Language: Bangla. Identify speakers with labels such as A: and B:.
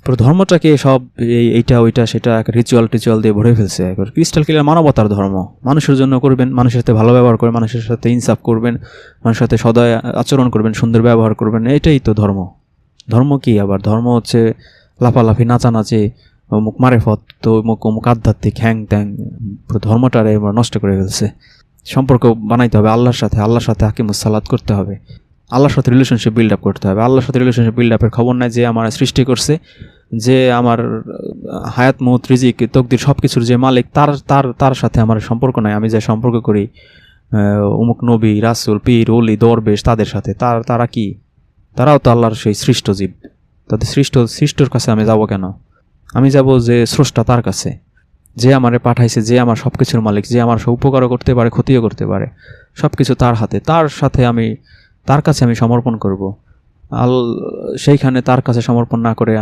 A: পুরো ধর্মটাকে সব এইটা ওইটা সেটা রিচুয়াল টিচুয়াল দিয়ে ভরে ফেলছে। একবার ক্রিস্টাল ক্লিয়ার মানবতার ধর্ম, মানুষের জন্য করবেন, মানুষের সাথে ভালো ব্যবহার করবেন, মানুষের সাথে ইনসাফ করবেন, মানুষের সাথে সদয় আচরণ করবেন, সুন্দর ব্যবহার করবেন, এটাই তো ধর্ম। ধর্ম কি আবার? ধর্ম হচ্ছে লাফালাফি, নাচানাচি, অমুক মারেফত, তো অমুক আধ্যাত্মিক হ্যাং ত্যাং, পুরো ধর্মটারে নষ্ট করে ফেলছে। সম্পর্ক বানাইতে হবে আল্লাহর সাথে, আল্লাহর সাথে হাকিমুস সালাত করতে হবে, আল্লাহর সাথে রিলেশনশিপ বিল্ড আপ করতে হবে। আল্লাহর সাথে রিলেশনশিপ বিল্ড আপের খবর নাই যে আমার সৃষ্টি করছে, যে আমার হায়াত মৌত রিজিক তকদির সব কিছুর যে মালিক, তার তার তার সাথে আমার সম্পর্ক নাই। আমি যে সম্পর্ক করি অমুক নবী, রাসূল, পীর, ওলি, দরবেশ, তাদের সাথে, তারা কি? তারাও তো আল্লাহর সেই সৃষ্ট জীব। তাদের সৃষ্টর কাছে আমি যাব কেন? আমি যাব যে স্রষ্টা, তার কাছে, যে আমারে পাঠাইছে, যে আমার সব কিছুর মালিক, যে আমার সব উপকারও করতে পারে, ক্ষতিও করতে পারে, সব কিছু তার হাতে। তার সাথে আমি, তার কাছে আমি সমর্পণ করব। সেইখানে তার কাছে সমর্পণ না করে আমি